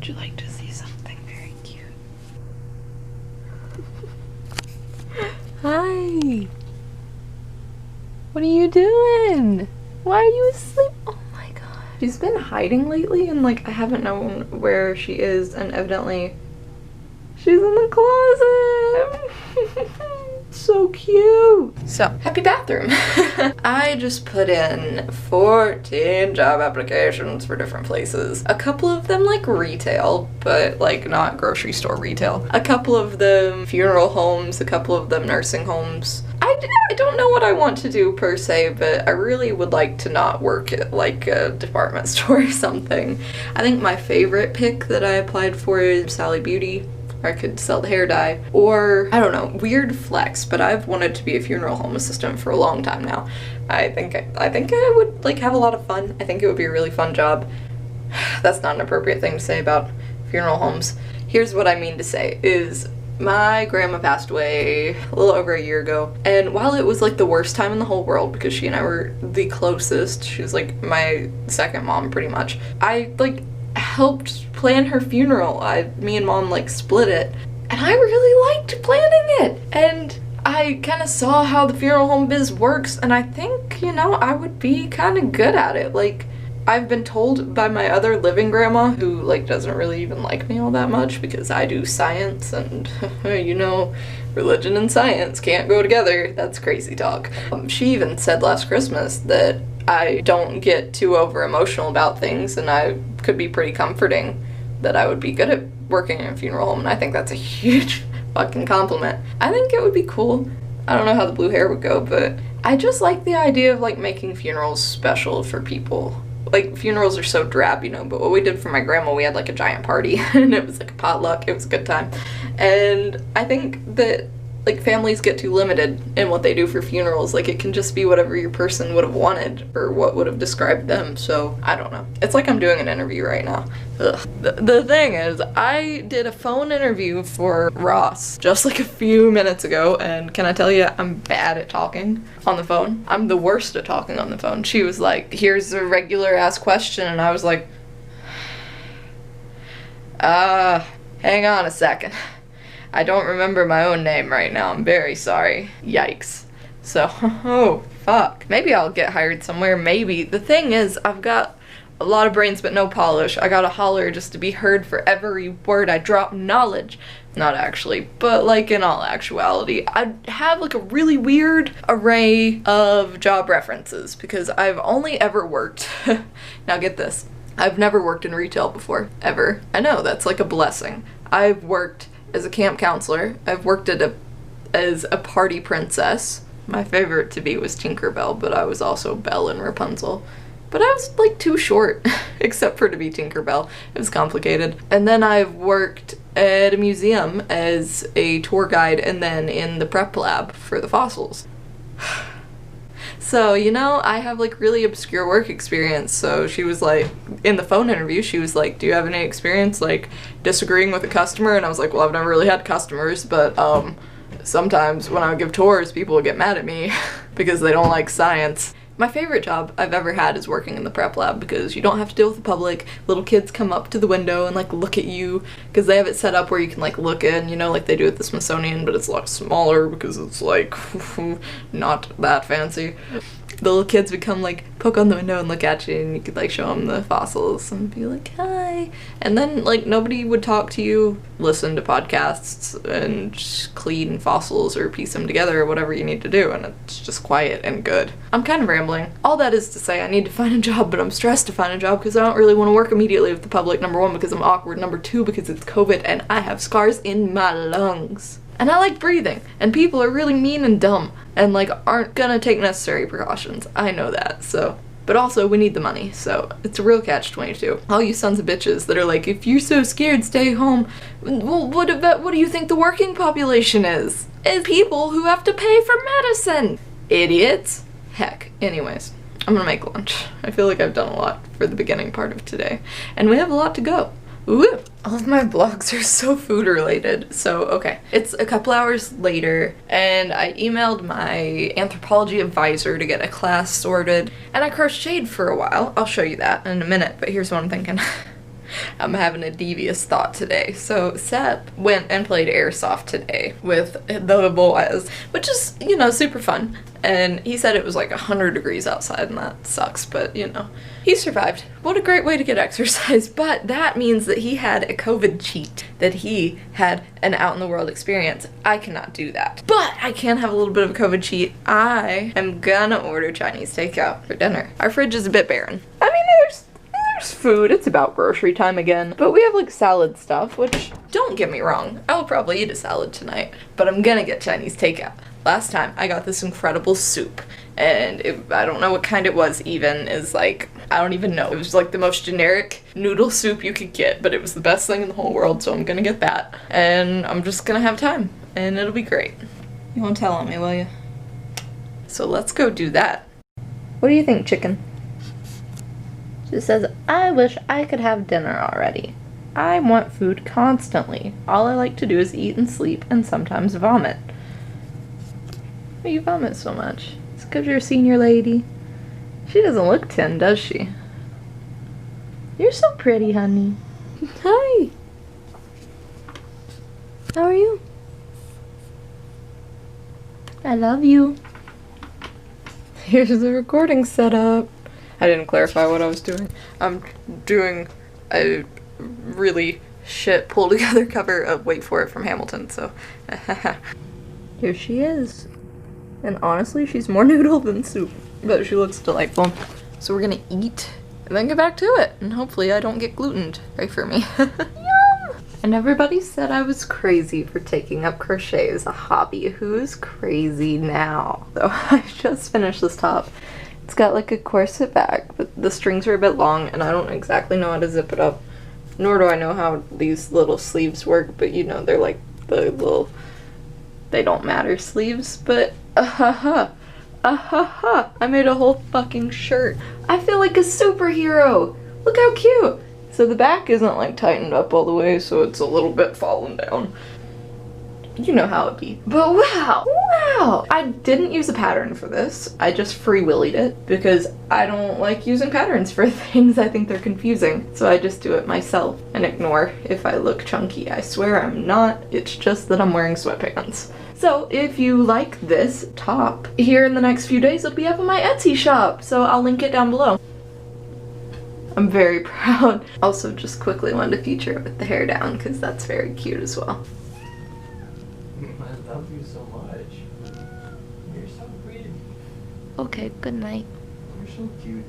Would you like to see something very cute? Hi! What are you doing? Why are you asleep? Oh my god. She's been hiding lately and like I haven't known where she is, and evidently she's in the closet. So cute. So, happy bathroom. I just put in 14 job applications for different places. A couple of them like retail, but like not grocery store retail. A couple of them funeral homes, a couple of them nursing homes. I don't know what I want to do per se, but I really would like to not work at like a department store or something. I think my favorite pick that I applied for is Sally Beauty. I could sell the hair dye, or I don't know, weird flex, but I've wanted to be a funeral home assistant for a long time now. I think I would like have a lot of fun. I think it would be a really fun job. That's not an appropriate thing to say about funeral homes. Here's what I mean to say is my grandma passed away a little over a year ago, and while it was like the worst time in the whole world because she and I were the closest, she was like my second mom pretty much, I like helped plan her funeral. Me and mom like split it, and I really liked planning it, and I kind of saw how the funeral home biz works, and I think, you know, I would be kind of good at it. Like, I've been told by my other living grandma, who like doesn't really even like me all that much because I do science, and you know, religion and science can't go together. That's crazy talk. She even said last Christmas that I don't get too over emotional about things, and I could be pretty comforting, that I would be good at working in a funeral home, and I think that's a huge fucking compliment. I think it would be cool. I don't know how the blue hair would go, but I just like the idea of like making funerals special for people. Like, funerals are so drab, you know, but what we did for my grandma, we had like a giant party and it was like a potluck. It was a good time. And I think that like families get too limited in what they do for funerals. Like, it can just be whatever your person would have wanted or what would have described them. So I don't know. It's like I'm doing an interview right now. Ugh. The thing is, I did a phone interview for Ross just like a few minutes ago, and can I tell you, I'm bad at talking on the phone. I'm the worst at talking on the phone. She was like, here's a regular ass question, and I was like, hang on a second. I don't remember my own name right now. I'm very sorry. Yikes. So, oh, fuck. Maybe I'll get hired somewhere, maybe. The thing is, I've got a lot of brains but no polish. I gotta holler just to be heard for every word I drop. Knowledge. Not actually, but like in all actuality. I have like a really weird array of job references because I've only ever worked, now get this, I've never worked in retail before, ever. I know, that's like a blessing. I've worked as a camp counselor. I've worked as a party princess. My favorite to be was Tinkerbell, but I was also Belle and Rapunzel. But I was like too short, except for to be Tinkerbell. It was complicated. And then I've worked at a museum as a tour guide, and then in the prep lab for the fossils. So, you know, I have like really obscure work experience. So she was like, in the phone interview, she was like, do you have any experience like disagreeing with a customer? And I was like, well, I've never really had customers, but sometimes when I would give tours, people would get mad at me because they don't like science. My favorite job I've ever had is working in the prep lab because you don't have to deal with the public. Little kids come up to the window and like look at you because they have it set up where you can like look in, you know, like they do at the Smithsonian, but it's a lot smaller because it's like not that fancy. The little kids would come like poke on the window and look at you, and you could like show them the fossils and be like, hi. And then like nobody would talk to you, listen to podcasts and just clean fossils or piece them together or whatever you need to do, and it's just quiet and good. I'm kind of rambling. All that is to say, I need to find a job, but I'm stressed to find a job because I don't really want to work immediately with the public. Number one, because I'm awkward. Number two, because it's COVID and I have scars in my lungs. And I like breathing, and people are really mean and dumb, and like aren't gonna take necessary precautions. I know that, so. But also, we need the money, so it's a real catch-22. All you sons of bitches that are like, if you're so scared, stay home. Well, what do you think the working population is? It's people who have to pay for medicine. Idiots. Heck. Anyways, I'm gonna make lunch. I feel like I've done a lot for the beginning part of today, and we have a lot to go. Ooh, all of my vlogs are so food related. So, okay. It's a couple hours later, and I emailed my anthropology advisor to get a class sorted, and I crocheted for a while. I'll show you that in a minute, but here's what I'm thinking. I'm having a devious thought today. So Sep went and played airsoft today with the boys, which is, you know, super fun. And he said it was like 100 degrees outside and that sucks, but you know, he survived. What a great way to get exercise. But that means that he had a COVID cheat, that he had an out in the world experience. I cannot do that. But I can have a little bit of a COVID cheat. I am gonna order Chinese takeout for dinner. Our fridge is a bit barren. I mean, there's food. It's about grocery time again. But we have like salad stuff, which, don't get me wrong, I will probably eat a salad tonight. But I'm gonna get Chinese takeout. Last time I got this incredible soup, and I don't know what kind it was even, is like, I don't even know. It was like the most generic noodle soup you could get, but it was the best thing in the whole world, so I'm gonna get that. And I'm just gonna have time, and it'll be great. You won't tell on me, will you? So let's go do that. What do you think, chicken? She says, I wish I could have dinner already. I want food constantly. All I like to do is eat and sleep and sometimes vomit. Why do you vomit so much? It's because you're a senior lady. She doesn't look 10, does she? You're so pretty, honey. Hi. How are you? I love you. Here's the recording setup. I didn't clarify what I was doing. I'm doing a really shit pull together cover of Wait For It from Hamilton, so here she is. And honestly, she's more noodle than soup, but she looks delightful. So we're gonna eat and then get back to it, and hopefully I don't get glutened. Pray for me. Yum! And everybody said I was crazy for taking up crochet as a hobby. Who's crazy now? So I just finished this top. It's got like a corset back, but the strings are a bit long and I don't exactly know how to zip it up. Nor do I know how these little sleeves work, but you know, they're like the little, they don't matter sleeves, but I made a whole fucking shirt. I feel like a superhero. Look how cute. So the back isn't like tightened up all the way, so it's a little bit fallen down. You know how it be. But wow, I didn't use a pattern for this. I just free-willied it because I don't like using patterns for things. I think they're confusing. So I just do it myself and ignore if I look chunky. I swear I'm not. It's just that I'm wearing sweatpants. So if you like this top, here in the next few days it'll be up in my Etsy shop. So I'll link it down below. I'm very proud. Also just quickly wanted to feature it with the hair down because that's very cute as well. I love you so much. You're so pretty. Okay, good night. You're so cute.